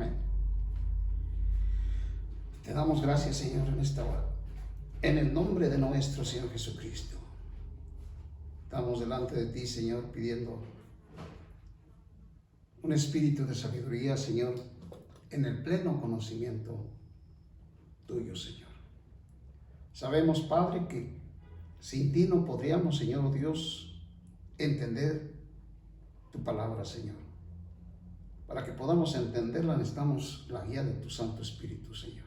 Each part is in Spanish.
Amén. Te damos gracias, Señor, en esta hora. En el nombre de nuestro Señor Jesucristo. Estamos delante de ti, Señor, pidiendo un espíritu de sabiduría, Señor, en el pleno conocimiento tuyo, Señor. Sabemos, Padre, que sin ti no podríamos, Señor, oh Dios, entender tu palabra, Señor. Para que podamos entenderla necesitamos la guía de tu Santo Espíritu, Señor.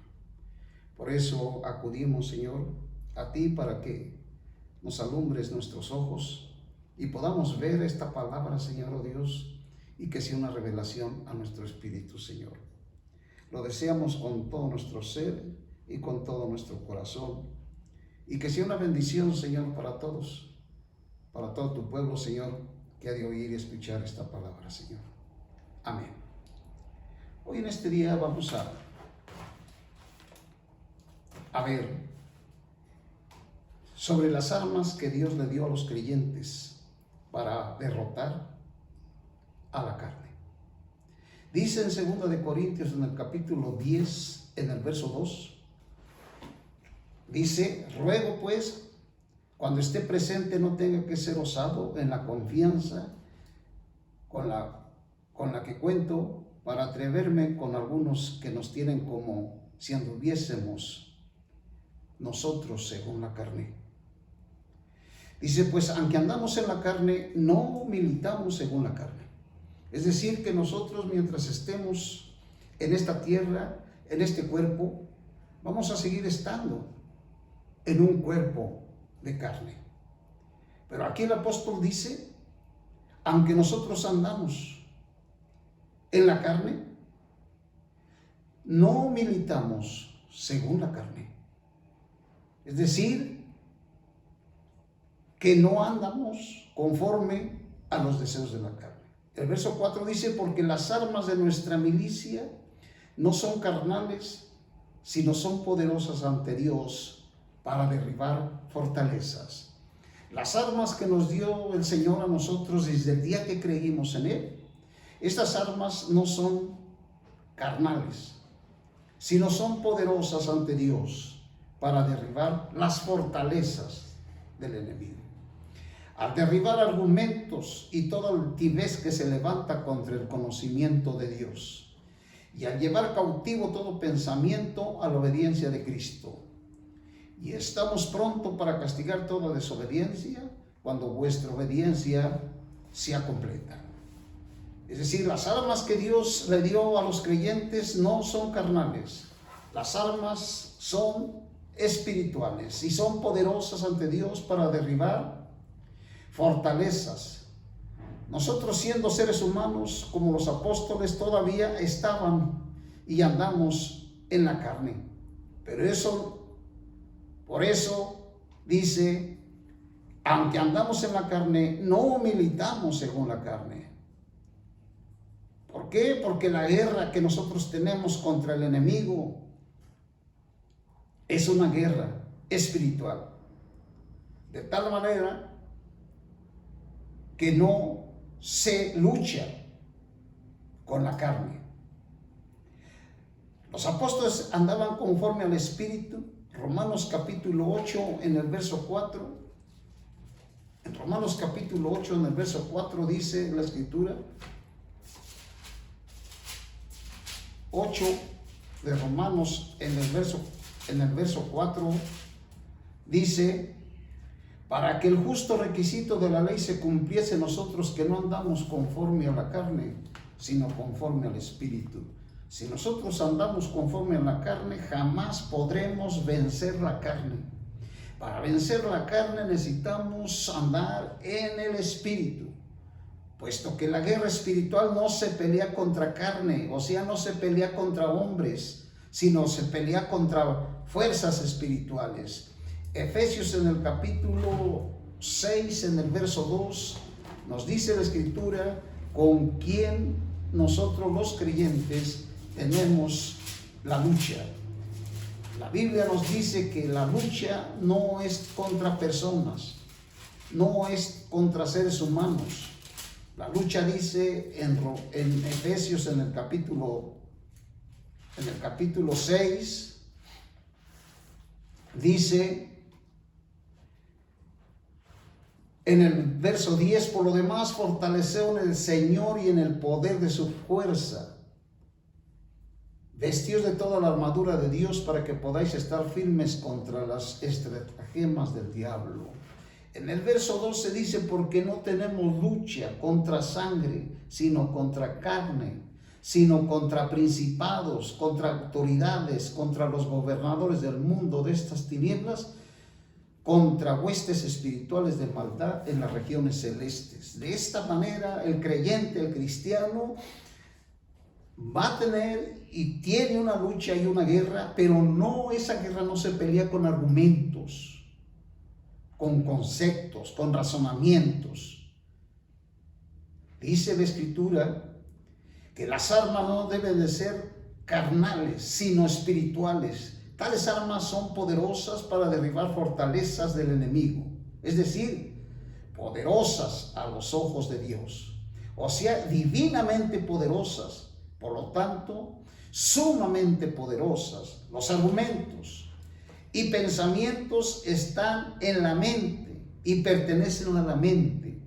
Por eso acudimos, Señor, a ti para que nos alumbres nuestros ojos y podamos ver esta palabra, Señor, oh Dios, y que sea una revelación a nuestro espíritu, Señor. Lo deseamos con todo nuestro ser y con todo nuestro corazón, y que sea una bendición, Señor, para todos, para todo tu pueblo, Señor, que ha de oír y escuchar esta palabra, Señor. Amén. Hoy en este día vamos a ver sobre las armas que Dios le dio a los creyentes para derrotar a la carne. Dice en 2 Corintios, en el capítulo 10, en el verso 2, dice: ruego pues, cuando esté presente, no tenga que ser osado en la confianza con la que cuento, para atreverme con algunos que nos tienen como si anduviésemos nosotros según la carne. Dice, pues aunque andamos en la carne, no militamos según la carne. Es decir, que nosotros, mientras estemos en esta tierra, en este cuerpo, vamos a seguir estando en un cuerpo de carne. Pero aquí el apóstol dice, aunque nosotros andamos en la carne, no militamos según la carne. Es decir, que no andamos conforme a los deseos de la carne. El verso 4 dice, porque las armas de nuestra milicia no son carnales, sino son poderosas ante Dios para derribar fortalezas. Las armas que nos dio el Señor a nosotros desde el día que creímos en Él, estas armas no son carnales, sino son poderosas ante Dios para derribar las fortalezas del enemigo. Al derribar argumentos y toda altivez que se levanta contra el conocimiento de Dios, y al llevar cautivo todo pensamiento a la obediencia de Cristo. Y estamos pronto para castigar toda desobediencia cuando vuestra obediencia sea completa. Es decir, las armas que Dios le dio a los creyentes no son carnales. Las armas son espirituales y son poderosas ante Dios para derribar fortalezas. Nosotros, siendo seres humanos como los apóstoles, todavía estaban y andamos en la carne. Pero por eso dice, aunque andamos en la carne, no militamos según la carne. ¿Por qué? Porque la guerra que nosotros tenemos contra el enemigo es una guerra espiritual. De tal manera que no se lucha con la carne. Los apóstoles andaban conforme al Espíritu. Romanos capítulo 8 en el verso 4. En Romanos capítulo 8 en el verso 4 dice la Escritura. 8 de Romanos en el verso 4 dice: para que el justo requisito de la ley se cumpliese, nosotros que no andamos conforme a la carne, sino conforme al Espíritu. Si nosotros andamos conforme a la carne, jamás podremos vencer la carne. Para vencer la carne necesitamos andar en el Espíritu, puesto que la guerra espiritual no se pelea contra carne, o sea, no se pelea contra hombres, sino se pelea contra fuerzas espirituales. Efesios en el capítulo 6, en el verso 2, nos dice la Escritura con quien nosotros los creyentes tenemos la lucha. La Biblia nos dice que la lucha no es contra personas, no es contra seres humanos. La lucha dice en Efesios en el capítulo en el capítulo 6, dice en el verso 10, por lo demás, fortaleceos en el Señor y en el poder de su fuerza. Vestíos de toda la armadura de Dios para que podáis estar firmes contra las estratagemas del diablo. En el verso 12 dice, porque no tenemos lucha contra sangre, sino contra carne, sino contra principados, contra autoridades, contra los gobernadores del mundo de estas tinieblas, contra huestes espirituales de maldad en las regiones celestes. De esta manera, el creyente, el cristiano, va a tener y tiene una lucha y una guerra, pero esa guerra no se pelea con argumentos, con conceptos, con razonamientos. Dice la Escritura que las armas no deben de ser carnales, sino espirituales. Tales armas son poderosas para derribar fortalezas del enemigo, es decir, poderosas a los ojos de Dios, o sea, divinamente poderosas, por lo tanto, sumamente poderosas. Los argumentos y pensamientos están en la mente y pertenecen a la mente.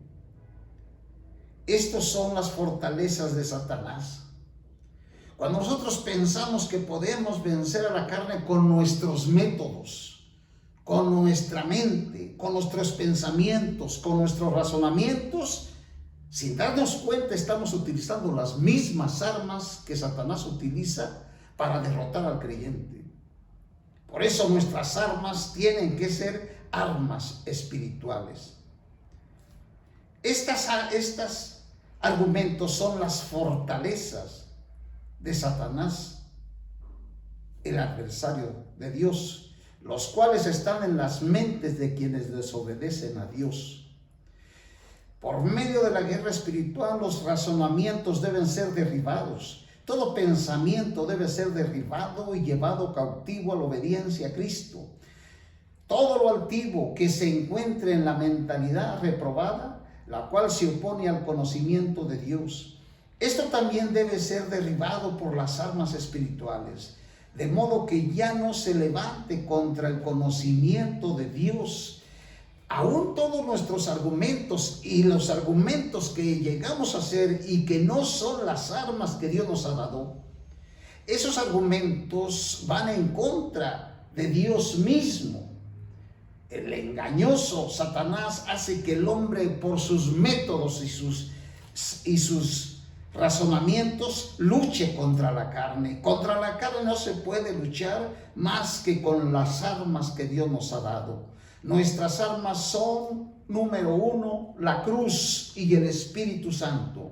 Estas son las fortalezas de Satanás. Cuando nosotros pensamos que podemos vencer a la carne con nuestros métodos, con nuestra mente, con nuestros pensamientos, con nuestros razonamientos, sin darnos cuenta estamos utilizando las mismas armas que Satanás utiliza para derrotar al creyente. Por eso nuestras armas tienen que ser armas espirituales. Estos argumentos son las fortalezas de Satanás, el adversario de Dios, los cuales están en las mentes de quienes desobedecen a Dios. Por medio de la guerra espiritual, los razonamientos deben ser derribados. Todo pensamiento debe ser derribado y llevado cautivo a la obediencia a Cristo. Todo lo altivo que se encuentre en la mentalidad reprobada, la cual se opone al conocimiento de Dios. Esto también debe ser derribado por las armas espirituales, de modo que ya no se levante contra el conocimiento de Dios. Aún todos nuestros argumentos y los argumentos que llegamos a hacer y que no son las armas que Dios nos ha dado, esos argumentos van en contra de Dios mismo. El engañoso Satanás hace que el hombre, por sus métodos y sus razonamientos, luche contra la carne. Contra la carne no se puede luchar más que con las armas que Dios nos ha dado. Nuestras armas son, número 1, la cruz y el Espíritu Santo.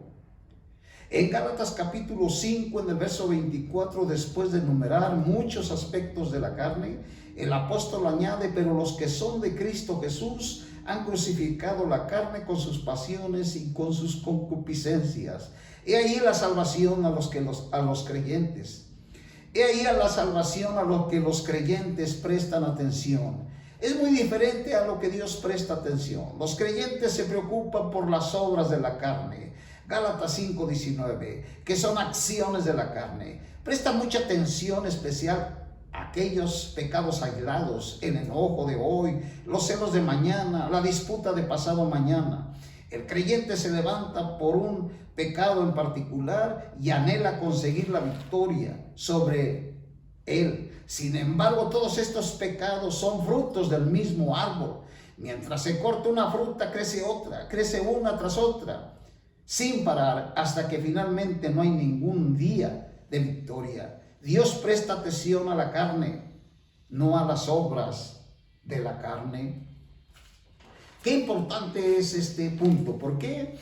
En Gálatas capítulo 5, en el verso 24, después de enumerar muchos aspectos de la carne, el apóstol añade, pero los que son de Cristo Jesús han crucificado la carne con sus pasiones y con sus concupiscencias. He ahí la salvación a los creyentes. He ahí a la salvación a los que los creyentes prestan atención. Es muy diferente a lo que Dios presta atención. Los creyentes se preocupan por las obras de la carne. Gálatas 5:19, que son acciones de la carne. Presta mucha atención especial a aquellos pecados aislados, el enojo de hoy, los celos de mañana, la disputa de pasado mañana. El creyente se levanta por un pecado en particular y anhela conseguir la victoria sobre él. Sin embargo, todos estos pecados son frutos del mismo árbol. Mientras se corta una fruta, crece otra, crece una tras otra, sin parar, hasta que finalmente no hay ningún día de victoria. Dios presta atención a la carne, no a las obras de la carne. Qué importante es este punto. ¿Por qué?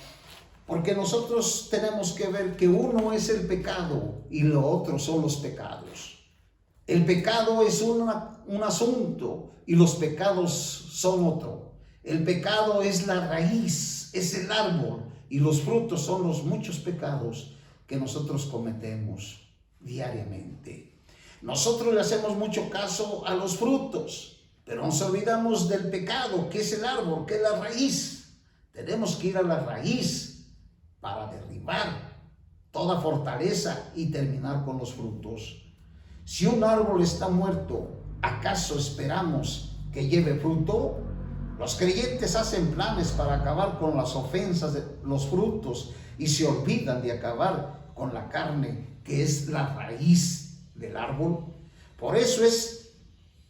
Porque nosotros tenemos que ver que uno es el pecado y lo otro son los pecados. El pecado es un asunto y los pecados son otro. El pecado es la raíz, es el árbol, y los frutos son los muchos pecados que nosotros cometemos diariamente. Nosotros le hacemos mucho caso a los frutos, pero nos olvidamos del pecado, que es el árbol, que es la raíz. Tenemos que ir a la raíz para derribar toda fortaleza y terminar con los frutos. Si un árbol está muerto, ¿acaso esperamos que lleve fruto? Los creyentes hacen planes para acabar con las ofensas de los frutos y se olvidan de acabar con la carne, que es la raíz del árbol. Por eso es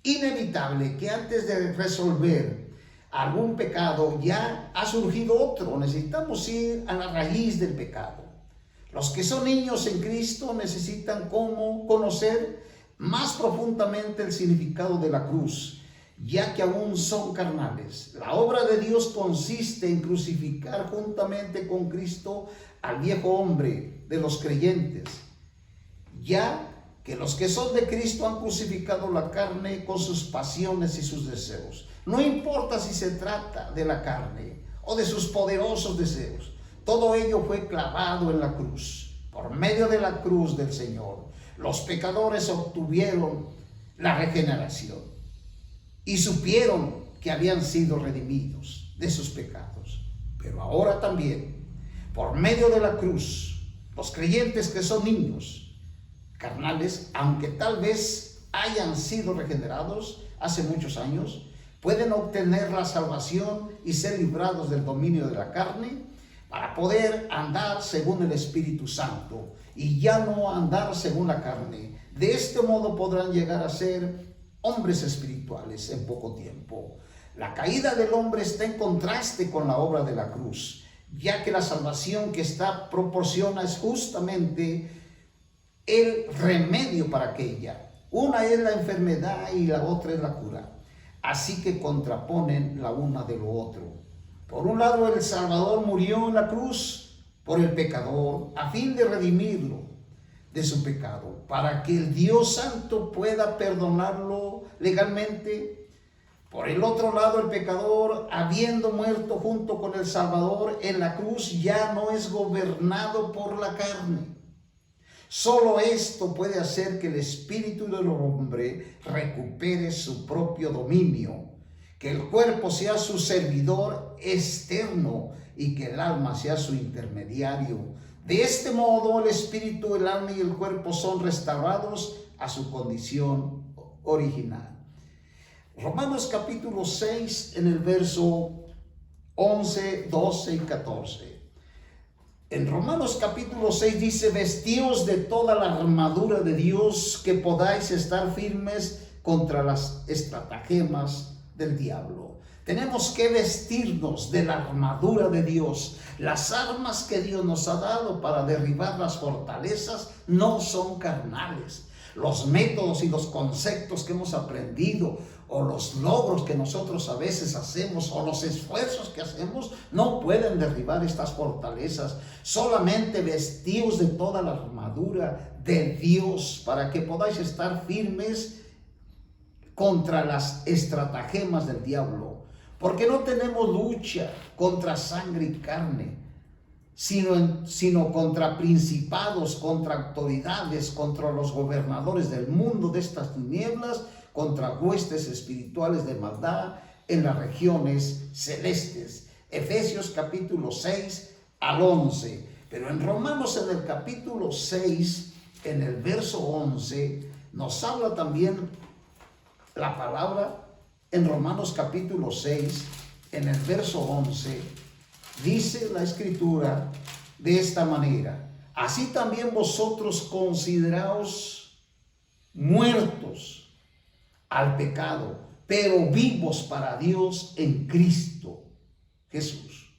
inevitable que antes de resolver algún pecado ya ha surgido otro. Necesitamos ir a la raíz del pecado. Los que son niños en Cristo necesitan conocer más profundamente el significado de la cruz, ya que aún son carnales. La obra de Dios consiste en crucificar juntamente con Cristo al viejo hombre de los creyentes, ya que los que son de Cristo han crucificado la carne con sus pasiones y sus deseos. No importa si se trata de la carne o de sus poderosos deseos, todo ello fue clavado en la cruz. Por medio de la cruz del Señor, los pecadores obtuvieron la regeneración y supieron que habían sido redimidos de sus pecados. Pero ahora también, por medio de la cruz, los creyentes que son niños carnales, aunque tal vez hayan sido regenerados hace muchos años, pueden obtener la salvación y ser librados del dominio de la carne para poder andar según el Espíritu Santo y ya no andar según la carne. De este modo podrán llegar a ser hombres espirituales en poco tiempo. La caída del hombre está en contraste con la obra de la cruz, ya que la salvación que ésta proporciona es justamente el remedio para aquella. Una es la enfermedad y la otra es la cura. Así que contraponen la una de lo otro. Por un lado, el Salvador murió en la cruz por el pecador a fin de redimirlo de su pecado, para que el Dios Santo pueda perdonarlo legalmente. Por el otro lado, el pecador, habiendo muerto junto con el Salvador en la cruz, ya no es gobernado por la carne. Solo esto puede hacer que el espíritu del hombre recupere su propio dominio, que el cuerpo sea su servidor externo y que el alma sea su intermediario. De este modo, el espíritu, el alma y el cuerpo son restaurados a su condición original. Romanos capítulo 6, en el verso 11, 12 y 14. En Romanos capítulo 6 dice: vestíos de toda la armadura de Dios, que podáis estar firmes contra las estratagemas del diablo. Tenemos que vestirnos de la armadura de Dios. Las armas que Dios nos ha dado para derribar las fortalezas no son carnales. Los métodos y los conceptos que hemos aprendido, o los logros que nosotros a veces hacemos, o los esfuerzos que hacemos, no pueden derribar estas fortalezas. Solamente vestíos de toda la armadura de Dios para que podáis estar firmes contra las estratagemas del diablo. Porque no tenemos lucha contra sangre y carne, sino contra principados, contra autoridades, contra los gobernadores del mundo de estas tinieblas, contra huestes espirituales de maldad en las regiones celestes. Efesios capítulo 6 al 11. Pero en Romanos, en el capítulo 6, en el verso 11, nos habla también la palabra. En Romanos capítulo 6, en el verso 11, dice la escritura de esta manera: así también vosotros consideraos muertos al pecado, pero vivos para Dios en Cristo Jesús.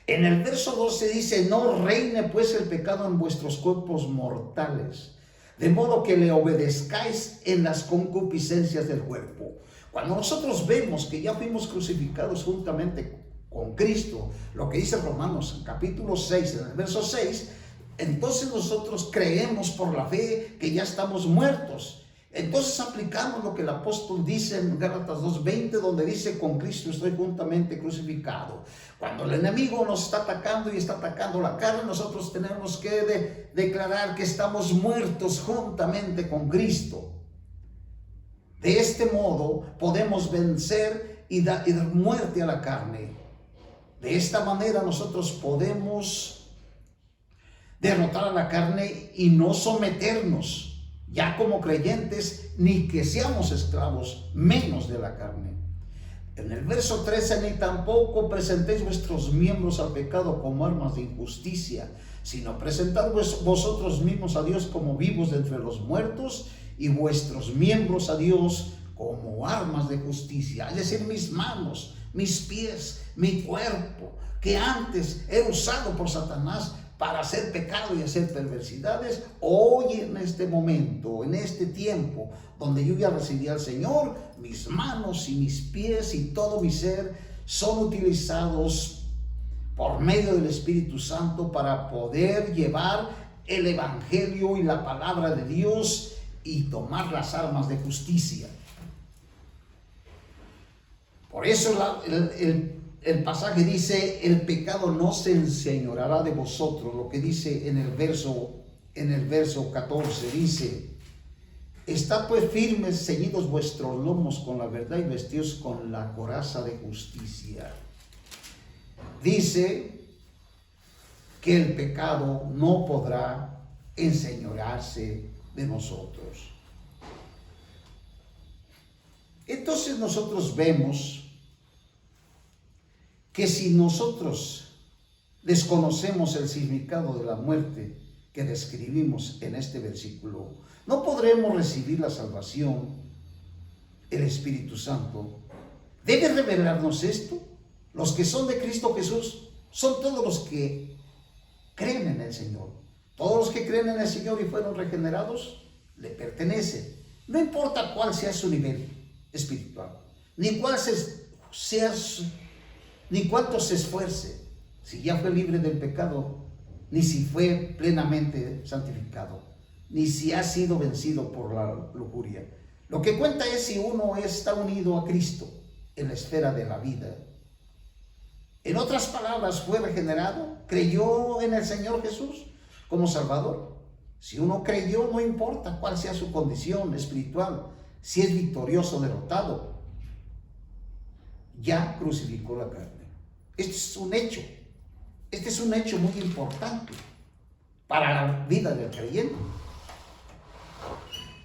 En el verso 12 dice: no reine pues el pecado en vuestros cuerpos mortales, de modo que le obedezcáis en las concupiscencias del cuerpo. Cuando nosotros vemos que ya fuimos crucificados juntamente con Cristo, lo que dice Romanos capítulo 6, en el verso 6, entonces nosotros creemos por la fe que ya estamos muertos. Entonces aplicamos lo que el apóstol dice en Gálatas 2:20, donde dice: con Cristo estoy juntamente crucificado. Cuando el enemigo nos está atacando y está atacando la carne, nosotros tenemos que declarar que estamos muertos juntamente con Cristo. De este modo podemos vencer y dar muerte a la carne. De esta manera nosotros podemos derrotar a la carne y no someternos ya como creyentes, ni que seamos esclavos, menos de la carne. En el verso 13, ni tampoco presentéis vuestros miembros al pecado como armas de injusticia, sino presentad vosotros mismos a Dios como vivos de entre los muertos y vuestros miembros a Dios como armas de justicia. Es decir, mis manos, mis pies, mi cuerpo, que antes era usado por Satanás para hacer pecado y hacer perversidades, hoy en este momento, en este tiempo, donde yo ya recibí al Señor, mis manos y mis pies y todo mi ser son utilizados por medio del Espíritu Santo para poder llevar el Evangelio y la palabra de Dios y tomar las armas de justicia. Por eso el pasaje dice, el pecado no se enseñoreará de vosotros. Lo que dice en el verso 14, dice, estad pues firmes, ceñidos vuestros lomos con la verdad y vestidos con la coraza de justicia. Dice que el pecado no podrá enseñorearse de nosotros. Entonces nosotros vemos que si nosotros desconocemos el significado de la muerte que describimos en este versículo, no podremos recibir la salvación. El Espíritu Santo debe revelarnos esto. Los que son de Cristo Jesús son todos los que creen en el Señor. Todos los que creen en el Señor y fueron regenerados le pertenecen. No importa cuál sea su nivel espiritual, ni cuánto se esfuerce, si ya fue libre del pecado, ni si fue plenamente santificado, ni si ha sido vencido por la lujuria. Lo que cuenta es si uno está unido a Cristo en la esfera de la vida. En otras palabras, fue regenerado, creyó en el Señor Jesús como Salvador. Si uno creyó, no importa cuál sea su condición espiritual, si es victorioso o derrotado, ya crucificó la carne. Este es un hecho. Este es un hecho muy importante para la vida del creyente.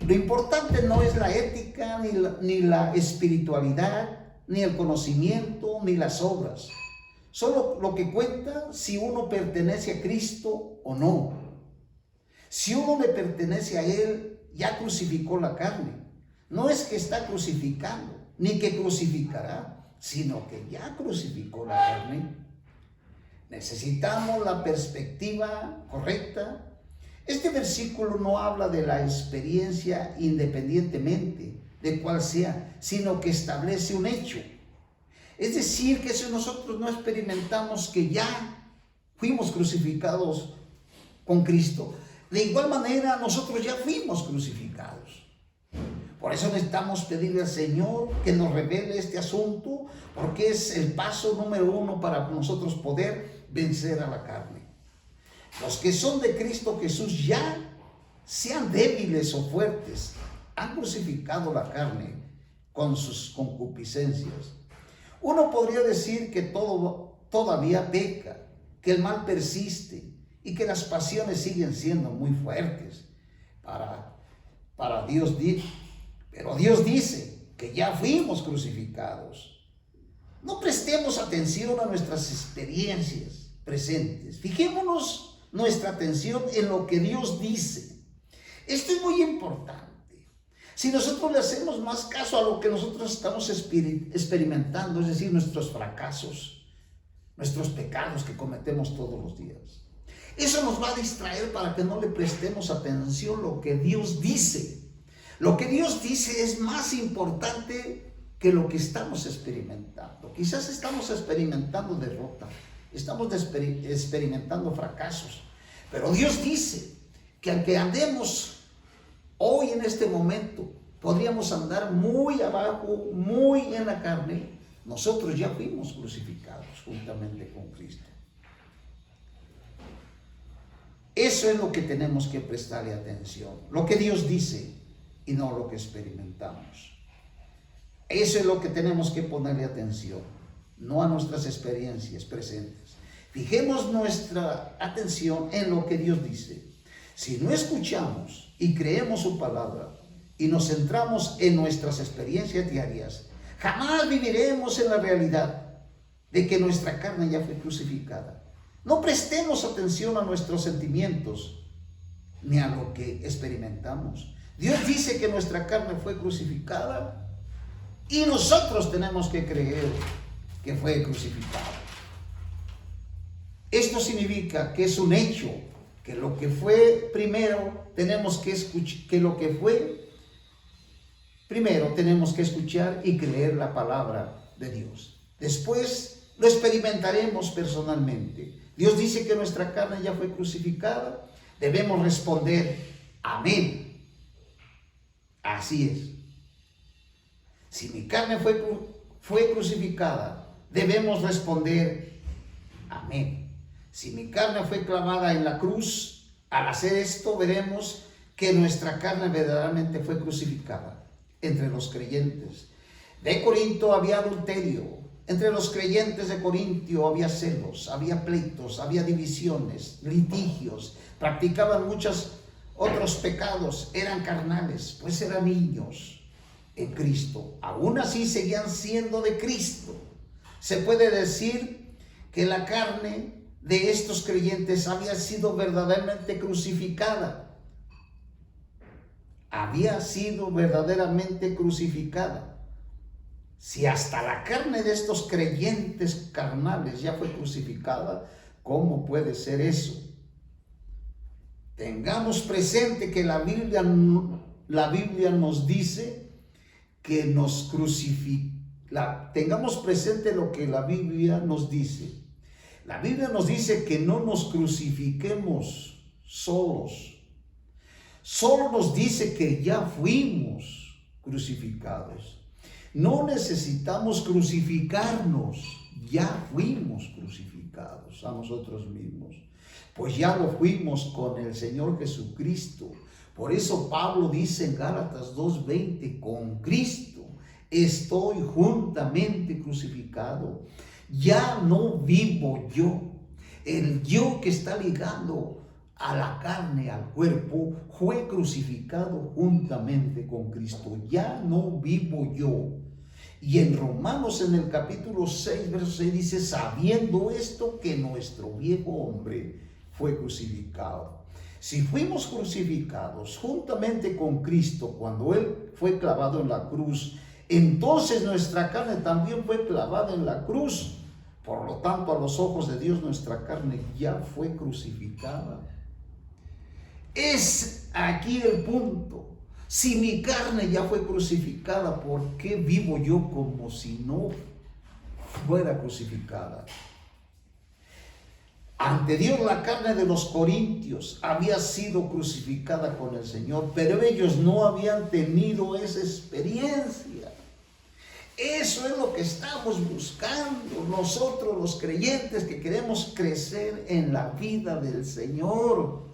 Lo importante no es la ética, ni la espiritualidad, ni el conocimiento, ni las obras. Solo lo que cuenta si uno pertenece a Cristo o no. Si uno le pertenece a Él, ya crucificó la carne. No es que está crucificando, ni que crucificará, sino que ya crucificó la carne. Necesitamos la perspectiva correcta. Este versículo no habla de la experiencia independientemente de cuál sea, sino que establece un hecho. Es decir, que si nosotros no experimentamos que ya fuimos crucificados con Cristo, de igual manera nosotros ya fuimos crucificados. Por eso necesitamos pedirle al Señor que nos revele este asunto, porque es el paso número 1 para nosotros poder vencer a la carne. Los que son de Cristo Jesús ya, sean débiles o fuertes, han crucificado la carne con sus concupiscencias. Uno podría decir que todavía peca, que el mal persiste y que las pasiones siguen siendo muy fuertes para Dios. Pero Dios dice que ya fuimos crucificados. No prestemos atención a nuestras experiencias presentes. Fijémonos nuestra atención en lo que Dios dice. Esto es muy importante. Si nosotros le hacemos más caso a lo que nosotros estamos experimentando, es decir, nuestros fracasos, nuestros pecados que cometemos todos los días, eso nos va a distraer para que no le prestemos atención a lo que Dios dice. Lo que Dios dice es más importante que lo que estamos experimentando. Quizás estamos experimentando derrota, estamos experimentando fracasos, pero Dios dice que aunque andemos hoy en este momento, podríamos andar muy abajo, muy en la carne, nosotros ya fuimos crucificados juntamente con Cristo. Eso es lo que tenemos que prestarle atención, lo que Dios dice y no lo que experimentamos. Eso es lo que tenemos que ponerle atención, no a nuestras experiencias presentes. Fijemos nuestra atención en lo que Dios dice. Si no escuchamos y creemos su palabra y nos centramos en nuestras experiencias diarias, jamás viviremos en la realidad de que nuestra carne ya fue crucificada. No prestemos atención a nuestros sentimientos ni a lo que experimentamos. Dios dice que nuestra carne fue crucificada y nosotros tenemos que creer que fue crucificada. Esto significa que es un hecho, que lo que fue primero tenemos que escuchar, que lo que fue primero tenemos que escuchar y creer la palabra de Dios. Después lo experimentaremos personalmente. Dios dice que nuestra carne ya fue crucificada. Debemos responder, amén. Así es. Si mi carne fue crucificada, debemos responder, amén. Si mi carne fue clavada en la cruz, al hacer esto veremos que nuestra carne verdaderamente fue crucificada. Entre los creyentes de Corinto había adulterio. Entre los creyentes de Corintio había celos, había pleitos, había divisiones, litigios. Practicaban muchos otros pecados, eran carnales, pues eran niños en Cristo. Aún así seguían siendo de Cristo. Se puede decir que la carne de estos creyentes había sido verdaderamente crucificada. Había sido verdaderamente crucificada. Si hasta la carne de estos creyentes carnales ya fue crucificada, ¿cómo puede ser eso? Tengamos presente que la Biblia nos dice que nos crucifica. Tengamos presente lo que la Biblia nos dice. La Biblia nos dice que no nos crucifiquemos solos. Solo nos dice que ya fuimos crucificados. No necesitamos crucificarnos, ya fuimos crucificados a nosotros mismos. Pues ya lo fuimos con el Señor Jesucristo. Por eso Pablo dice en Gálatas 2:20, con Cristo estoy juntamente crucificado. Ya no vivo yo. El yo que está ligado a la carne, al cuerpo, fue crucificado juntamente con Cristo. Ya no vivo yo. Y en Romanos, en el capítulo 6, verso 6, dice, sabiendo esto, que nuestro viejo hombre fue crucificado. Si fuimos crucificados juntamente con Cristo cuando Él fue clavado en la cruz, entonces nuestra carne también fue clavada en la cruz. Por lo tanto, a los ojos de Dios, nuestra carne ya fue crucificada. Es aquí el punto. Si mi carne ya fue crucificada, ¿por qué vivo yo como si no fuera crucificada? Ante Dios, la carne de los corintios había sido crucificada con el Señor, pero ellos no habían tenido esa experiencia. Eso es lo que estamos buscando nosotros los creyentes que queremos crecer en la vida del Señor.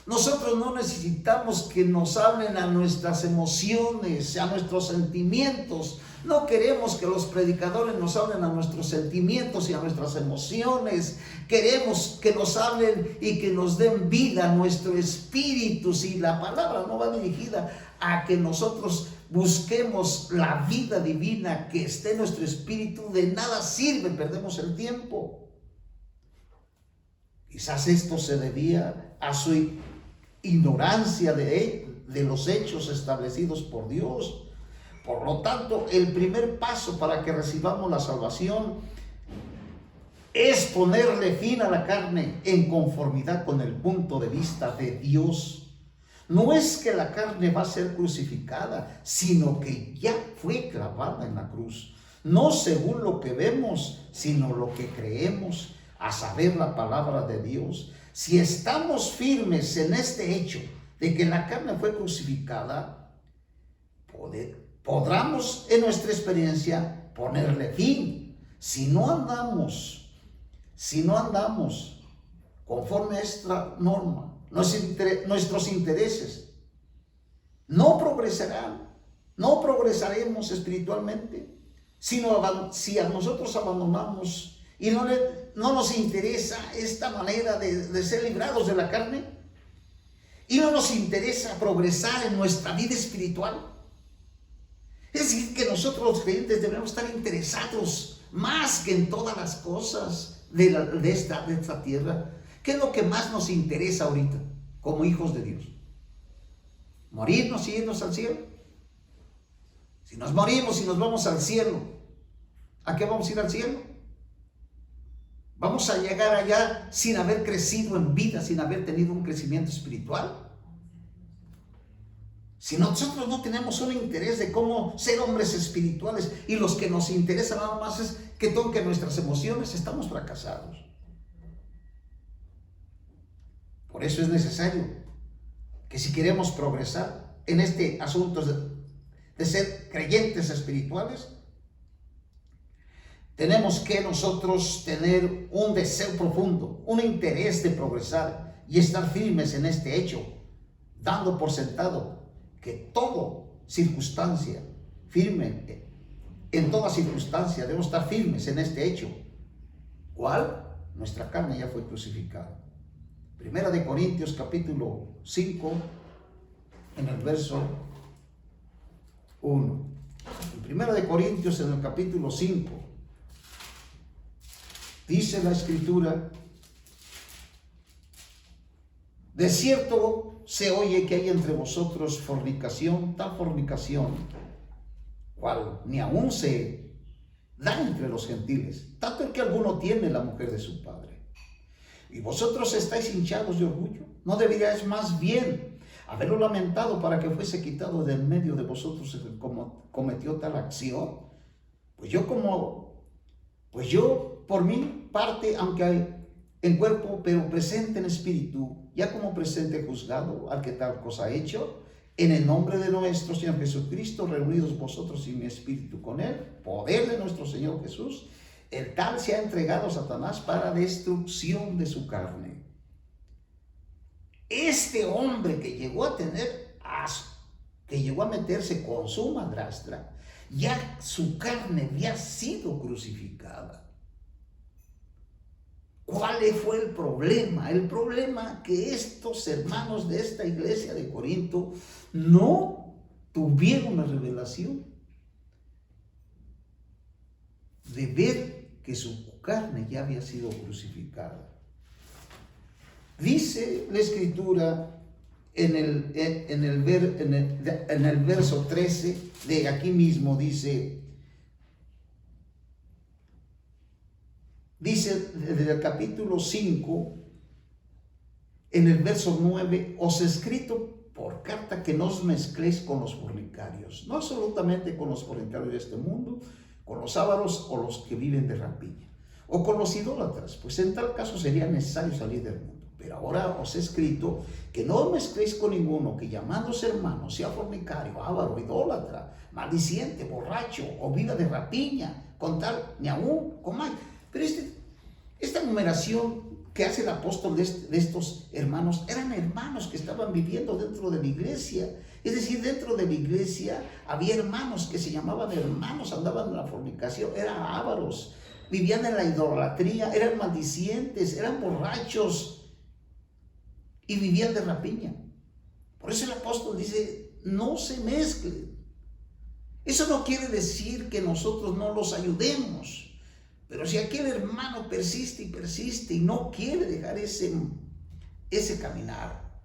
Nosotros no necesitamos que nos hablen a nuestras emociones, a nuestros sentimientos. No queremos que los predicadores nos hablen a nuestros sentimientos y a nuestras emociones. Queremos que nos hablen y que nos den vida a nuestro espíritu. Si la palabra no va dirigida a que nosotros busquemos la vida divina que esté en nuestro espíritu, de nada sirve, perdemos el tiempo. Quizás esto se debía a su ignorancia de los hechos establecidos por Dios. Por lo tanto, el primer paso para que recibamos la salvación es ponerle fin a la carne en conformidad con el punto de vista de Dios. No es que la carne va a ser crucificada, sino que ya fue clavada en la cruz. No según lo que vemos, sino lo que creemos, a saber, la palabra de Dios. Si estamos firmes en este hecho de que la carne fue crucificada, podremos en nuestra experiencia ponerle fin. Si no andamos conforme a esta norma, nuestros intereses no progresaremos espiritualmente, sino si a nosotros abandonamos y no nos interesa esta manera de ser librados de la carne, y no nos interesa progresar en nuestra vida espiritual. Es decir, que nosotros los creyentes debemos estar interesados más que en todas las cosas de esta tierra. ¿Qué es lo que más nos interesa ahorita como hijos de Dios? ¿Morirnos y irnos al cielo? Si nos morimos y nos vamos al cielo, ¿a qué vamos a ir al cielo? ¿Vamos a llegar allá sin haber crecido en vida, sin haber tenido un crecimiento espiritual? Si nosotros no tenemos un interés de cómo ser hombres espirituales y los que nos interesa nada más es que toquen nuestras emociones, estamos fracasados. Por eso es necesario que si queremos progresar en este asunto de ser creyentes espirituales, tenemos que nosotros tener un deseo profundo, un interés de progresar y estar firmes en este hecho, dando por sentado que toda circunstancia, en toda circunstancia debemos estar firmes en este hecho. ¿Cuál? Nuestra carne ya fue crucificada. Primera de Corintios capítulo 5, en el verso 1. En Primera de Corintios, en el capítulo 5, dice la Escritura: de cierto se oye que hay entre vosotros fornicación, tal fornicación, cual ni aún se da entre los gentiles, tanto el que alguno tiene la mujer de su padre. Y vosotros estáis hinchados de orgullo. ¿No deberíais más bien haberlo lamentado para que fuese quitado de en medio de vosotros el que cometió tal acción? Pues yo por mi parte, aunque hay en cuerpo, pero presente en espíritu, ya como presente juzgado al que tal cosa ha hecho, en el nombre de nuestro Señor Jesucristo, reunidos vosotros y mi espíritu con él, poder de nuestro Señor Jesús, el tal se ha entregado a Satanás para destrucción de su carne. Este hombre que llegó a tener asco, que llegó a meterse con su madrastra, ya su carne había sido crucificada. ¿Cuál fue el problema? El problema que estos hermanos de esta iglesia de Corinto no tuvieron la revelación de ver que su carne ya había sido crucificada. Dice la Escritura en el verso 13 de aquí mismo, dice desde el capítulo 5, en el verso 9: os he escrito por carta que no os mezcléis con los fornicarios, no absolutamente con los fornicarios de este mundo, con los ávaros o los que viven de rapiña, o con los idólatras, pues en tal caso sería necesario salir del mundo. Pero ahora os he escrito que no os mezcléis con ninguno que llamándose hermano sea fornicario, ávaro, idólatra, maldiciente, borracho o viva de rapiña, con tal ni aún comáis. Pero esta numeración que hace el apóstol de estos hermanos, eran hermanos que estaban viviendo dentro de la iglesia. Es decir, dentro de la iglesia había hermanos que se llamaban hermanos, andaban en la fornicación, eran ávaros, vivían en la idolatría, eran maldicientes, eran borrachos y vivían de rapiña. Por eso el apóstol dice: no se mezclen. Eso no quiere decir que nosotros no los ayudemos. Pero si aquel hermano persiste y no quiere dejar ese caminar,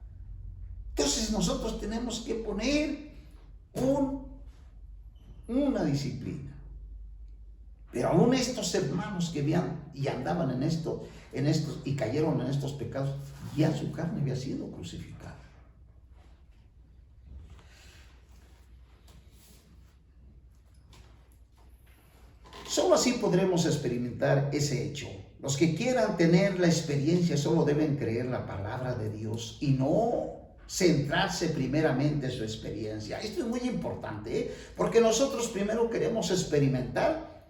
entonces nosotros tenemos que poner una disciplina. Pero aún estos hermanos que veían y andaban en estos y cayeron en estos pecados, ya su carne había sido crucificada. Solo así podremos experimentar ese hecho. Los que quieran tener la experiencia solo deben creer la palabra de Dios y no centrarse primeramente en su experiencia. Esto es muy importante, porque nosotros primero queremos experimentar,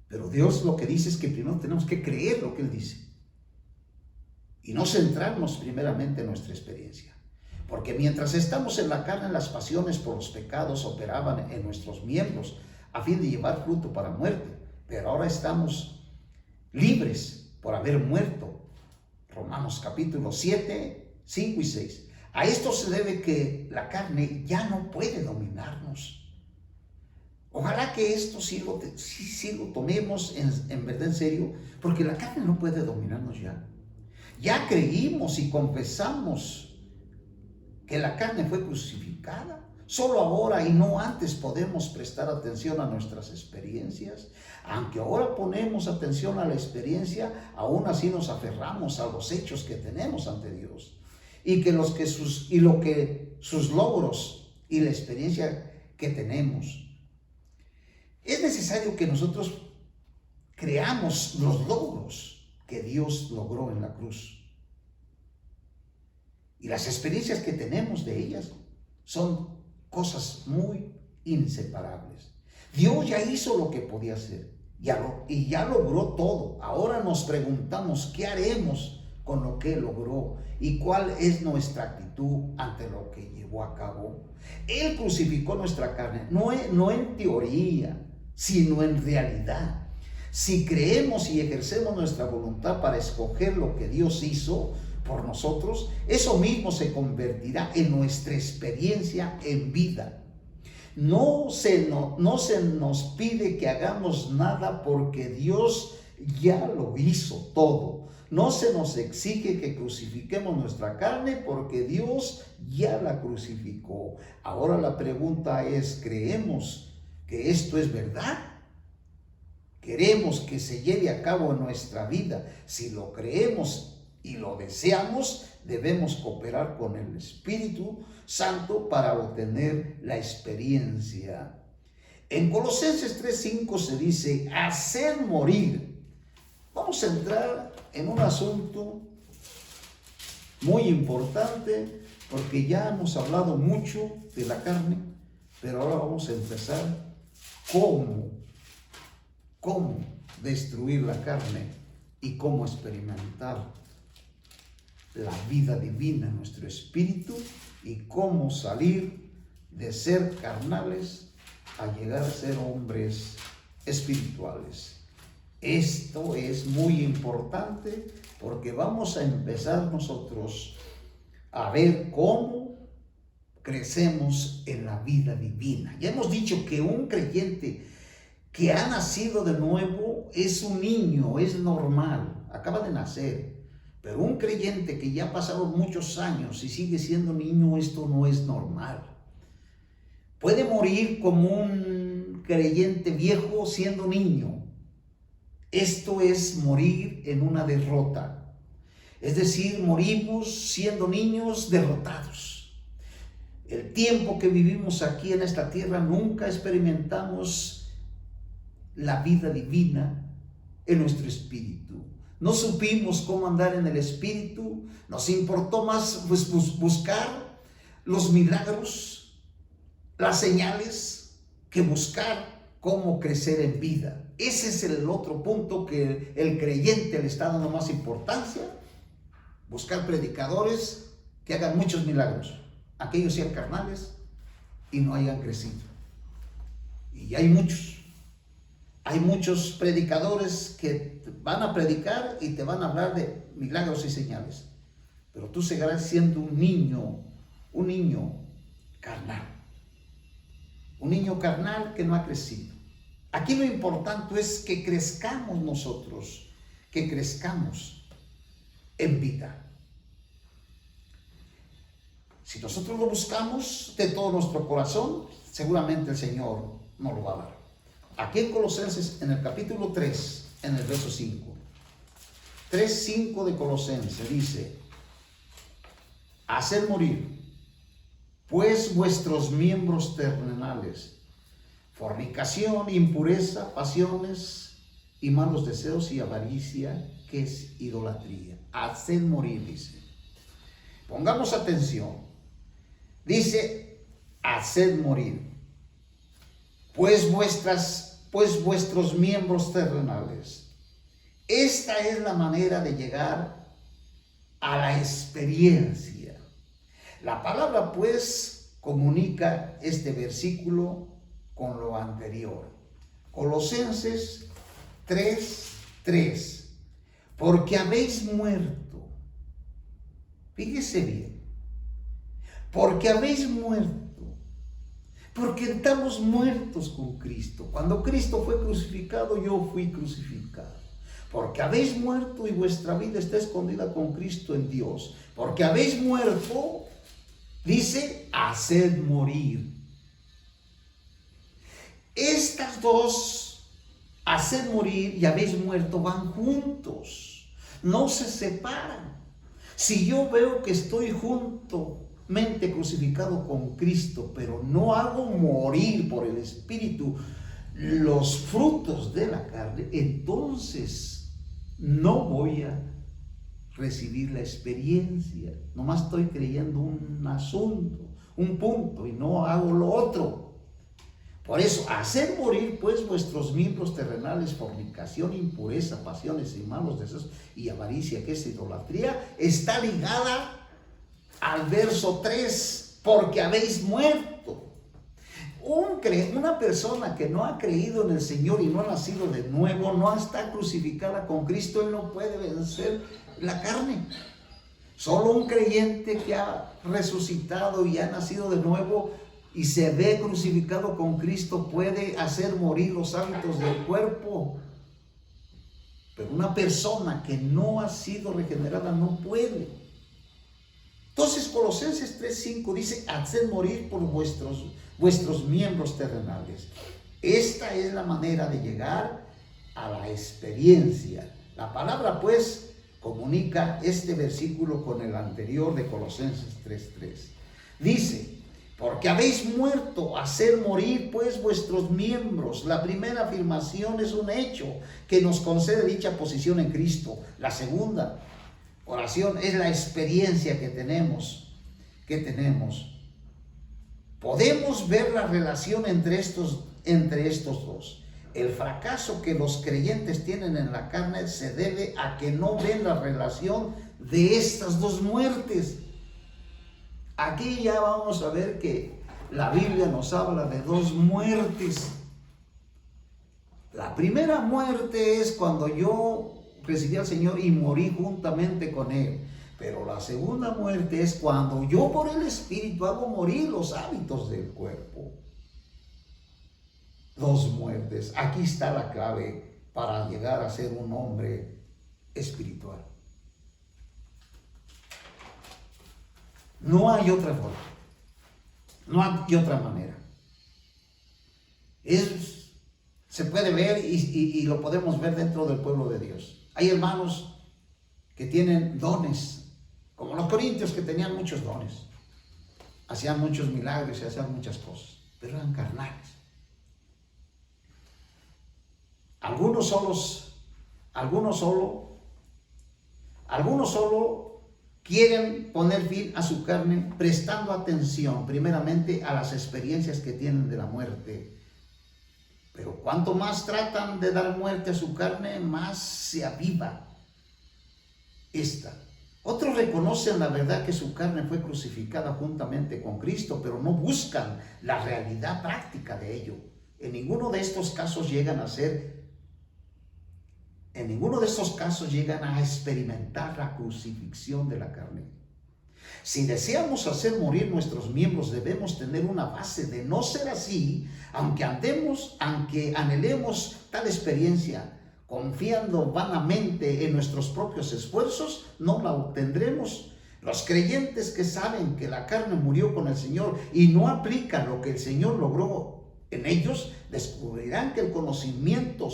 pero Dios lo que dice es que primero tenemos que creer lo que Él dice y no centrarnos primeramente en nuestra experiencia. Porque mientras estamos en la carne, las pasiones por los pecados operaban en nuestros miembros a fin de llevar fruto para muerte, pero ahora estamos libres por haber muerto. Romanos capítulo 7, 5 y 6. A esto se debe que la carne ya no puede dominarnos. Ojalá que esto sí lo tomemos en verdad en serio, porque la carne no puede dominarnos ya. Ya creímos y confesamos que la carne fue crucificada. Solo ahora y no antes podemos prestar atención a nuestras experiencias. Aunque ahora ponemos atención a la experiencia, aún así nos aferramos a los hechos que tenemos ante Dios. Y sus logros y la experiencia que tenemos. Es necesario que nosotros creamos los logros que Dios logró en la cruz. Y las experiencias que tenemos de ellas son cosas muy inseparables. Dios ya hizo lo que podía hacer y ya logró todo. Ahora nos preguntamos qué haremos con lo que logró y cuál es nuestra actitud ante lo que llevó a cabo. Él crucificó nuestra carne, no en teoría, sino en realidad. Si creemos y ejercemos nuestra voluntad para escoger lo que Dios hizo por nosotros, eso mismo se convertirá en nuestra experiencia en vida. No se nos pide que hagamos nada porque Dios ya lo hizo todo. No se nos exige que crucifiquemos nuestra carne porque Dios ya la crucificó. Ahora la pregunta es, ¿creemos que esto es verdad? ¿Queremos que se lleve a cabo en nuestra vida? Si lo creemos y lo deseamos, debemos cooperar con el Espíritu Santo para obtener la experiencia. En Colosenses 3:5 se dice, hacer morir. Vamos a entrar en un asunto muy importante, porque ya hemos hablado mucho de la carne, pero ahora vamos a empezar cómo destruir la carne y cómo experimentar la vida divina en nuestro espíritu y cómo salir de ser carnales a llegar a ser hombres espirituales. Esto es muy importante porque vamos a empezar nosotros a ver cómo crecemos en la vida divina. Ya hemos dicho que un creyente que ha nacido de nuevo es un niño, es normal, acaba de nacer. Pero un creyente que ya ha pasado muchos años y sigue siendo niño, esto no es normal. Puede morir como un creyente viejo siendo niño. Esto es morir en una derrota. Es decir, morimos siendo niños derrotados. El tiempo que vivimos aquí en esta tierra nunca experimentamos la vida divina en nuestro espíritu. No supimos cómo andar en el espíritu, nos importó más buscar los milagros, las señales, que buscar cómo crecer en vida. Ese es el otro punto que el creyente le está dando más importancia. Buscar predicadores que hagan muchos milagros, aquellos sean carnales y no hayan crecido. Y hay muchos predicadores que van a predicar y te van a hablar de milagros y señales, pero tú seguirás siendo un niño carnal que no ha crecido. Aquí lo importante es que crezcamos nosotros, que crezcamos en vida. Si nosotros lo buscamos de todo nuestro corazón, seguramente el Señor nos lo va a dar. Aquí en Colosenses, en el capítulo 3, en el verso 5, 3:5 de Colosenses dice, hacer morir, pues vuestros miembros terrenales, fornicación, impureza, pasiones y malos deseos y avaricia, que es idolatría. Haced morir, dice. Pongamos atención. Dice, haced morir, pues vuestros miembros terrenales. Esta es la manera de llegar a la experiencia. La palabra pues comunica este versículo con lo anterior. Colosenses 3:3. Porque habéis muerto Fíjese bien, porque habéis muerto, porque estamos muertos con Cristo. Cuando Cristo fue crucificado, yo fui crucificado. Porque habéis muerto y vuestra vida está escondida con Cristo en Dios. Porque habéis muerto, dice, haced morir. Estas dos, haced morir y habéis muerto, van juntos, no se separan. Si yo veo que estoy juntamente crucificado con Cristo, pero no hago morir por el Espíritu los frutos de la carne, entonces no voy a recibir la experiencia. Nomás estoy creyendo un asunto, un punto, y no hago lo otro. Por eso, hacer morir pues vuestros miembros terrenales, fornicación, impureza, pasiones y malos deseos y avaricia, que es idolatría, está ligada al verso 3, porque habéis muerto. Una persona que no ha creído en el Señor y no ha nacido de nuevo, no está crucificada con Cristo, él no puede vencer la carne. Solo un creyente que ha resucitado y ha nacido de nuevo y se ve crucificado con Cristo puede hacer morir los hábitos del cuerpo. Pero una persona que no ha sido regenerada no puede. Entonces Colosenses 3:5 dice, haced morir por vuestros miembros terrenales. Esta es la manera de llegar a la experiencia. La palabra pues comunica este versículo con el anterior de Colosenses 3:3. Dice, porque habéis muerto, hacer morir pues vuestros miembros. La primera afirmación es un hecho que nos concede dicha posición en Cristo. La segunda oración es la experiencia que tenemos. Podemos ver la relación entre estos dos. El fracaso que los creyentes tienen en la carne se debe a que no ven la relación de estas dos muertes. Aquí ya vamos a ver que la Biblia nos habla de dos muertes. La primera muerte es cuando yo recibí al Señor y morí juntamente con Él. Pero la segunda muerte es cuando yo por el Espíritu hago morir los hábitos del cuerpo. Dos muertes. Aquí está la clave para llegar a ser un hombre espiritual. No hay otra forma. No hay otra manera. Se puede ver y lo podemos ver dentro del pueblo de Dios. Hay hermanos que tienen dones, como los corintios que tenían muchos dones. Hacían muchos milagros y hacían muchas cosas, pero eran carnales. Algunos solo quieren poner fin a su carne prestando atención primeramente a las experiencias que tienen de la muerte. Pero cuanto más tratan de dar muerte a su carne, más se aviva esta. Otros reconocen la verdad que su carne fue crucificada juntamente con Cristo, pero no buscan la realidad práctica de ello. En ninguno de estos casos llegan a experimentar la crucifixión de la carne. Si deseamos hacer morir nuestros miembros, debemos tener una base. De no ser así, aunque anhelemos tal experiencia, confiando vanamente en nuestros propios esfuerzos, no la obtendremos. Los creyentes que saben que la carne murió con el Señor y no aplican lo que el Señor logró en ellos, descubrirán que el conocimiento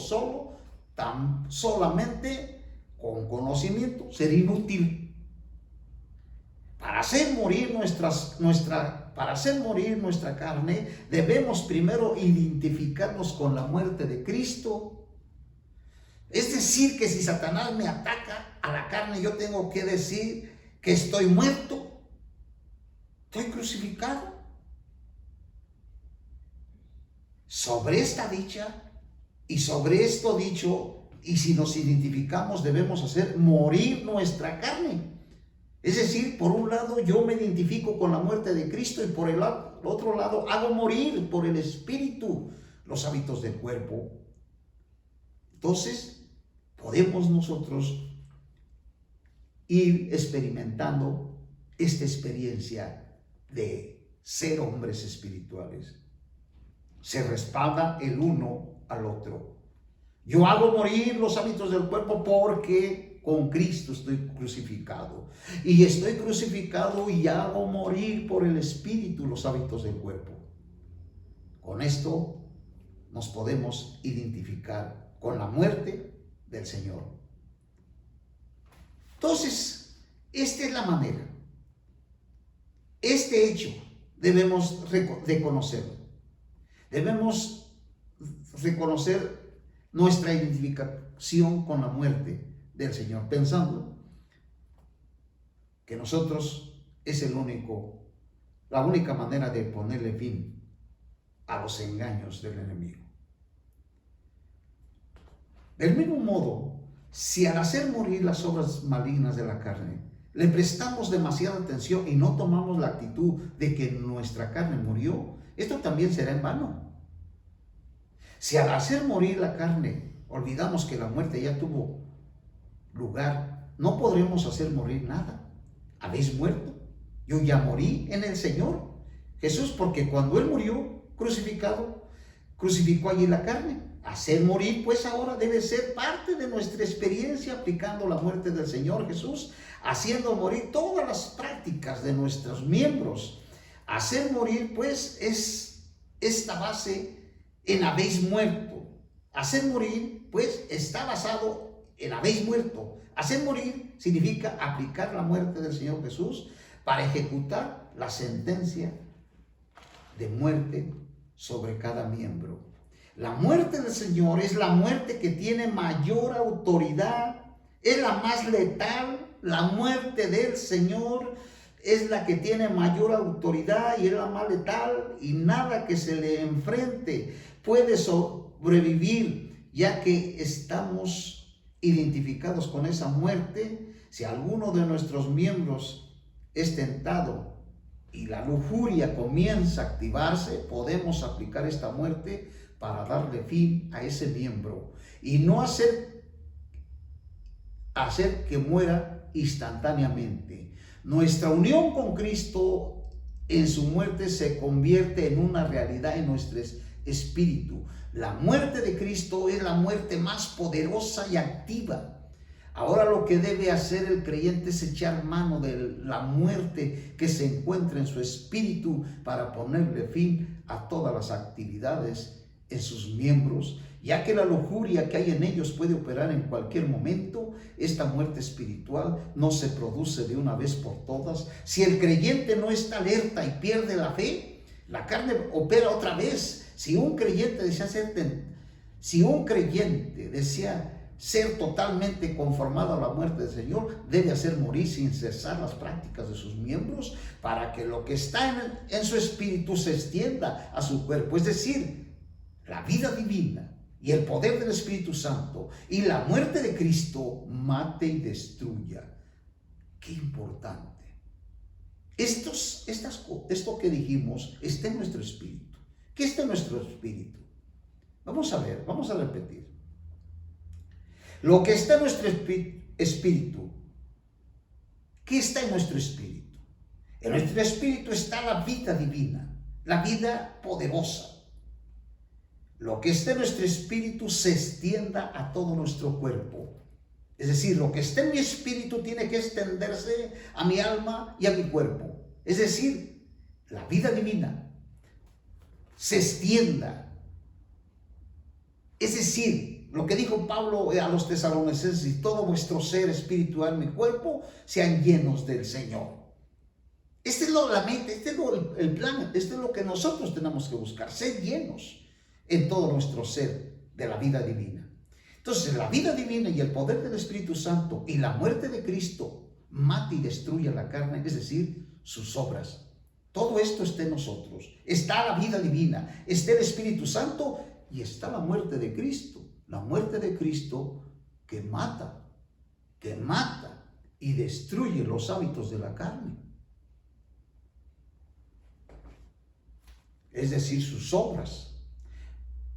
solamente con conocimiento sería inútil. Para hacer morir nuestra carne, debemos primero identificarnos con la muerte de Cristo. Es decir, que si Satanás me ataca a la carne, yo tengo que decir que estoy muerto, estoy crucificado. Sobre esta dicha y sobre esto dicho, y si nos identificamos, debemos hacer morir nuestra carne. Es decir, por un lado yo me identifico con la muerte de Cristo y por el otro lado hago morir por el Espíritu los hábitos del cuerpo. Entonces, podemos nosotros ir experimentando esta experiencia de ser hombres espirituales. Se respalda el uno al otro. Yo hago morir los hábitos del cuerpo porque con Cristo estoy crucificado. Y estoy crucificado y hago morir por el Espíritu los hábitos del cuerpo. Con esto nos podemos identificar con la muerte del Señor. Entonces, esta es la manera. Este hecho debemos reconocerlo. Debemos reconocer nuestra identificación con la muerte del Señor, pensando que nosotros es la única manera de ponerle fin a los engaños del enemigo. Del mismo modo, si al hacer morir las obras malignas de la carne, le prestamos demasiada atención y no tomamos la actitud de que nuestra carne murió, esto también será en vano. Si al hacer morir la carne olvidamos que la muerte ya tuvo lugar, no podremos hacer morir nada. ¿Habéis muerto? Yo ya morí en el Señor Jesús, porque cuando Él murió crucificado, crucificó allí la carne. Hacer morir, pues ahora debe ser parte de nuestra experiencia aplicando la muerte del Señor Jesús, haciendo morir todas las prácticas de nuestros miembros. Hacer morir, pues, es esta base en habéis muerto. Hacer morir, pues, está basado en habéis muerto. Hacer morir significa aplicar la muerte del Señor Jesús para ejecutar la sentencia de muerte sobre cada miembro. La muerte del Señor es la muerte que tiene mayor autoridad, es la más letal. La muerte del Señor es la que tiene mayor autoridad y es la más letal, y nada que se le enfrente puede sobrevivir, ya que estamos identificados con esa muerte. Si alguno de nuestros miembros es tentado y la lujuria comienza a activarse, podemos aplicar esta muerte para darle fin a ese miembro y no hacer que muera instantáneamente. Nuestra unión con Cristo en su muerte se convierte en una realidad en nuestro espíritu. La muerte de Cristo es la muerte más poderosa y activa. Ahora lo que debe hacer el creyente es echar mano de la muerte que se encuentra en su espíritu para ponerle fin a todas las actividades en sus miembros, ya que la lujuria que hay en ellos puede operar en cualquier momento. Esta muerte espiritual no se produce de una vez por todas. Si el creyente no está alerta y pierde la fe, la carne opera otra vez. Si un creyente desea ser totalmente conformado a la muerte del Señor, debe hacer morir sin cesar las prácticas de sus miembros para que lo que está en su espíritu se extienda a su cuerpo, es decir, la vida divina y el poder del Espíritu Santo y la muerte de Cristo mate y destruya. Qué importante. Esto que dijimos está en nuestro espíritu. ¿Qué está en nuestro espíritu? Vamos a ver, vamos a repetir. Lo que está en nuestro espíritu. ¿Qué está en nuestro espíritu? En nuestro espíritu está la vida divina, la vida poderosa. Lo que está en nuestro espíritu se extienda a todo nuestro cuerpo. Es decir, lo que está en mi espíritu tiene que extenderse a mi alma y a mi cuerpo. Es decir, la vida divina se extienda. Es decir, lo que dijo Pablo a los tesalonicenses: y todo vuestro ser, espíritu, alma y cuerpo sean llenos del Señor. Este es la mente, este es el plan, este es lo que nosotros tenemos que buscar, ser llenos en todo nuestro ser de la vida divina. Entonces, la vida divina y el poder del Espíritu Santo y la muerte de Cristo mata y destruye la carne, es decir, sus obras. Todo esto está en nosotros. Está la vida divina, está el Espíritu Santo y está la muerte de Cristo. La muerte de Cristo que mata y destruye los hábitos de la carne. Es decir, sus obras.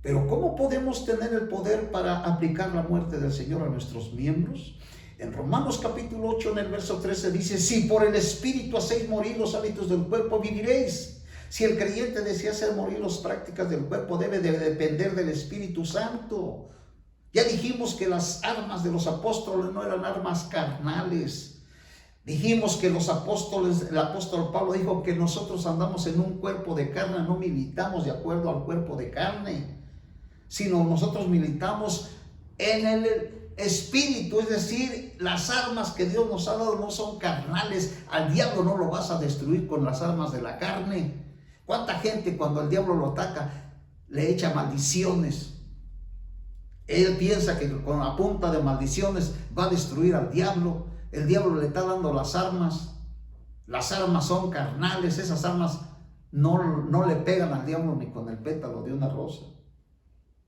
Pero ¿cómo podemos tener el poder para aplicar la muerte del Señor a nuestros miembros? En Romanos capítulo 8, en el verso 13 dice: si por el Espíritu hacéis morir los hábitos del cuerpo, viviréis. Si el creyente desea hacer morir las prácticas del cuerpo, debe de depender del Espíritu Santo. Ya dijimos que las armas de los apóstoles no eran armas carnales. Dijimos que los apóstoles, el apóstol Pablo dijo que nosotros andamos en un cuerpo de carne, no militamos de acuerdo al cuerpo de carne, sino nosotros militamos en el Espíritu. Es decir, las armas que Dios nos ha dado no son carnales. Al diablo no lo vas a destruir con las armas de la carne. ¿Cuánta gente cuando el diablo lo ataca le echa maldiciones? Él piensa que con la punta de maldiciones va a destruir al diablo. El diablo le está dando las armas. Las armas son carnales. Esas armas no le pegan al diablo ni con el pétalo de una rosa.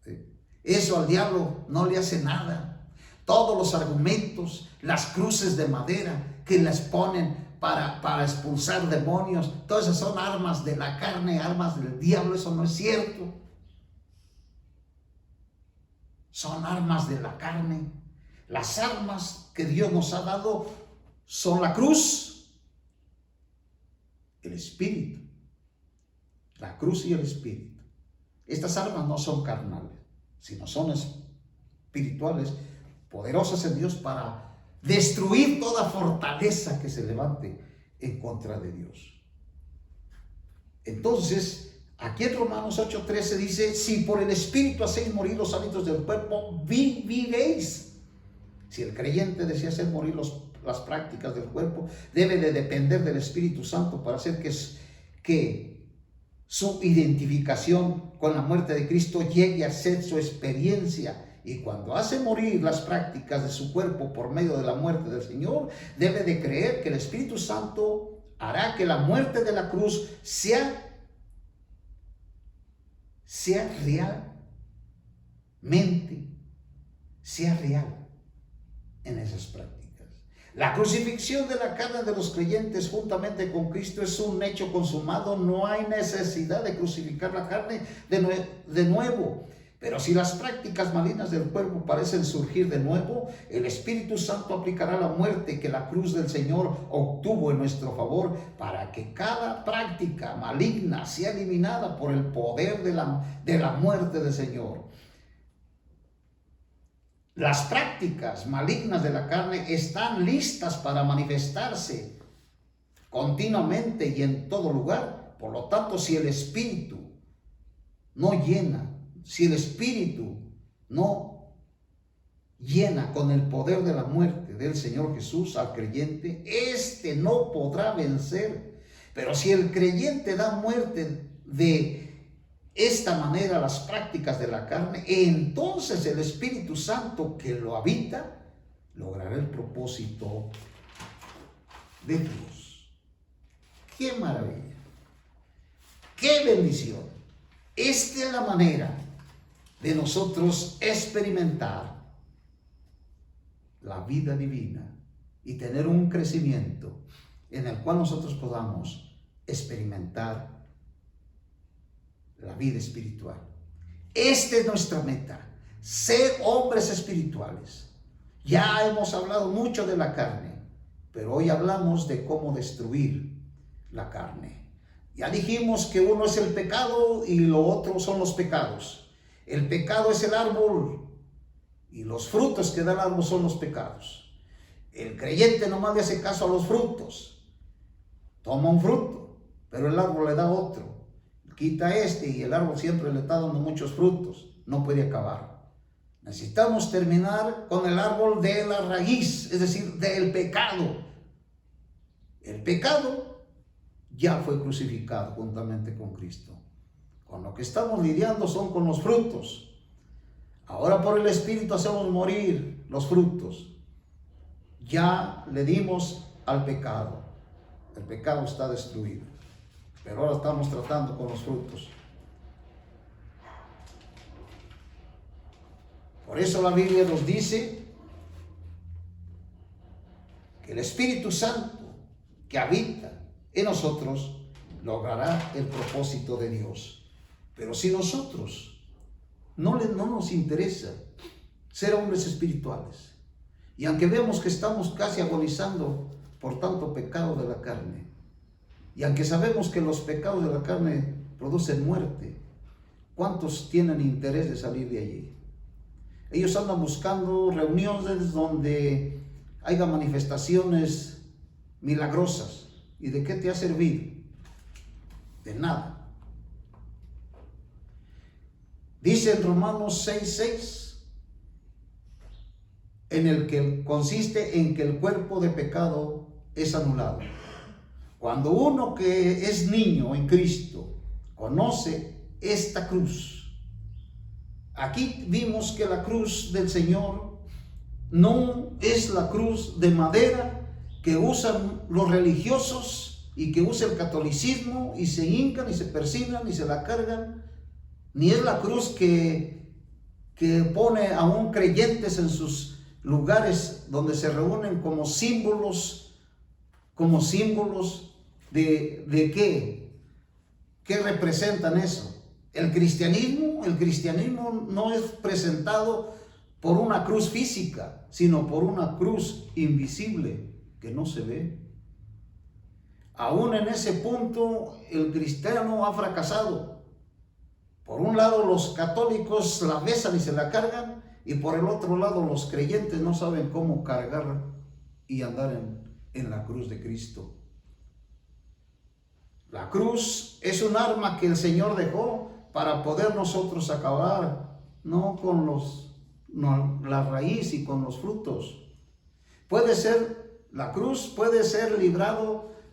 ¿Sí? Eso al diablo no le hace nada. Todos los argumentos, las cruces de madera que les ponen para expulsar demonios, todas esas son armas de la carne, armas del diablo. Eso no es cierto. Son armas de la carne. Las armas que Dios nos ha dado son la cruz, el Espíritu. La cruz y el Espíritu. Estas armas no son carnales, sino son espirituales, poderosas en Dios para destruir toda fortaleza que se levante en contra de Dios. Entonces, aquí en Romanos 8:13 dice: si por el Espíritu hacéis morir los hábitos del cuerpo, viviréis. Si el creyente desea hacer morir las prácticas del cuerpo, debe de depender del Espíritu Santo para hacer que su identificación con la muerte de Cristo llegue a ser su experiencia. Y cuando hace morir las prácticas de su cuerpo por medio de la muerte del Señor, debe de creer que el Espíritu Santo hará que la muerte de la cruz sea real en esas prácticas. La crucifixión de la carne de los creyentes juntamente con Cristo es un hecho consumado. No hay necesidad de crucificar la carne de nuevo. Pero si las prácticas malignas del cuerpo parecen surgir de nuevo, el Espíritu Santo aplicará la muerte que la cruz del Señor obtuvo en nuestro favor, para que cada práctica maligna sea eliminada por el poder de la muerte del Señor. Las prácticas malignas de la carne están listas para manifestarse continuamente y en todo lugar. Por lo tanto, si el Espíritu no llena con el poder de la muerte del Señor Jesús al creyente, éste no podrá vencer. Pero si el creyente da muerte de esta manera a las prácticas de la carne, entonces el Espíritu Santo que lo habita logrará el propósito de Dios. ¡Qué maravilla! ¡Qué bendición! Esta es la manera de nosotros experimentar la vida divina y tener un crecimiento en el cual nosotros podamos experimentar la vida espiritual. Esta es nuestra meta, ser hombres espirituales. Ya hemos hablado mucho de la carne, pero hoy hablamos de cómo destruir la carne. Ya dijimos que uno es el pecado y lo otro son los pecados. El pecado es el árbol y los frutos que da el árbol son los pecados. El creyente nomás le hace caso a los frutos. Toma un fruto, pero el árbol le da otro. Quita este y el árbol siempre le está dando muchos frutos. No puede acabar. Necesitamos terminar con el árbol de la raíz, es decir, del pecado. El pecado ya fue crucificado juntamente con Cristo. Con lo que estamos lidiando son con los frutos. Ahora por el Espíritu hacemos morir los frutos. Ya le dimos al pecado. El pecado está destruido. Pero ahora estamos tratando con los frutos. Por eso la Biblia nos dice que el Espíritu Santo que habita en nosotros logrará el propósito de Dios. Pero si nosotros no nos interesa ser hombres espirituales Y aunque vemos que estamos casi agonizando por tanto pecado de la carne, y aunque sabemos que los pecados de la carne producen muerte, ¿cuántos tienen interés de salir de allí? Ellos andan buscando reuniones donde haya manifestaciones milagrosas. ¿Y de qué te ha servido? De nada. Dice en Romanos 6:6, en el que consiste en que el cuerpo de pecado es anulado. Cuando uno que es niño en Cristo conoce esta cruz, aquí vimos que la cruz del Señor no es la cruz de madera que usan los religiosos y que usa el catolicismo y se hincan y se persignan y se la cargan, ni es la cruz que pone aún creyentes en sus lugares donde se reúnen como símbolos de ¿qué representan eso? El cristianismo no es presentado por una cruz física, sino por una cruz invisible que no se ve. Aún en ese punto el cristiano ha fracasado. Por un lado los católicos la besan y se la cargan, y por el otro lado los creyentes no saben cómo cargar y andar en la cruz de Cristo. La cruz es un arma que el Señor dejó para poder nosotros acabar, no con la raíz y con los frutos. La cruz puede ser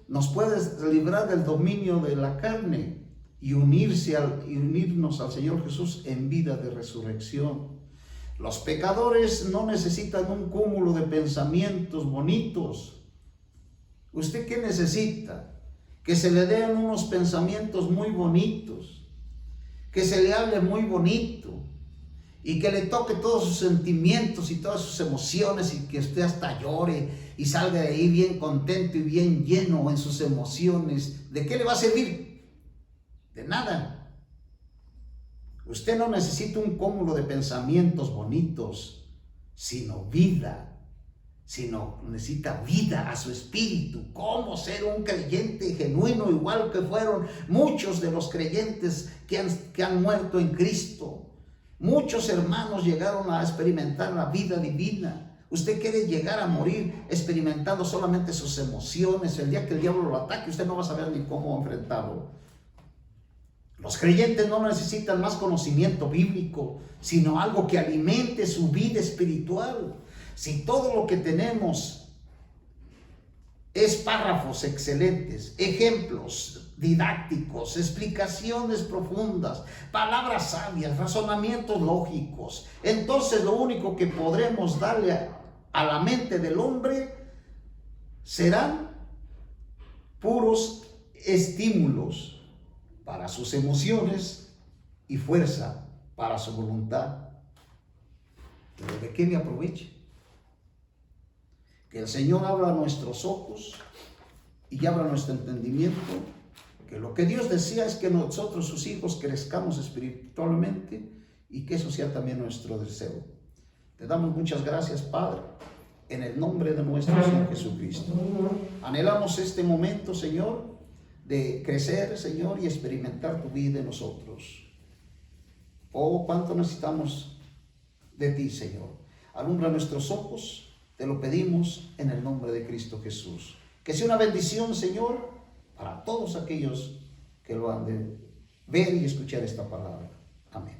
nos puede librar del dominio de la carne y unirnos al Señor Jesús en vida de resurrección. Los pecadores no necesitan un cúmulo de pensamientos bonitos. ¿Usted qué necesita? Que se le den unos pensamientos muy bonitos, que se le hable muy bonito y que le toque todos sus sentimientos y todas sus emociones y que usted hasta llore y salga de ahí bien contento y bien lleno en sus emociones. ¿De qué le va a servir? De nada. Usted no necesita un cúmulo de pensamientos bonitos, sino necesita vida a su espíritu. ¿Cómo ser un creyente genuino, igual que fueron muchos de los creyentes que han muerto en Cristo? Muchos hermanos llegaron a experimentar la vida divina. Usted quiere llegar a morir experimentando solamente sus emociones. El día que el diablo lo ataque, usted no va a saber ni cómo enfrentarlo. Los creyentes no necesitan más conocimiento bíblico, sino algo que alimente su vida espiritual. Si todo lo que tenemos es párrafos excelentes, ejemplos didácticos, explicaciones profundas, palabras sabias, razonamientos lógicos, entonces lo único que podremos darle a la mente del hombre serán puros estímulos para sus emociones y fuerza para su voluntad. ¿Pero de qué me aproveche? Que el Señor abra nuestros ojos y abra nuestro entendimiento, que lo que Dios desea es que nosotros, sus hijos, crezcamos espiritualmente y que eso sea también nuestro deseo. Te damos muchas gracias, Padre, en el nombre de nuestro Señor Jesucristo. Anhelamos este momento, Señor, de crecer, Señor, y experimentar tu vida en nosotros. Oh, cuánto necesitamos de ti, Señor. Alumbra nuestros ojos, te lo pedimos en el nombre de Cristo Jesús. Que sea una bendición, Señor, para todos aquellos que lo han de ver y escuchar esta palabra. Amén.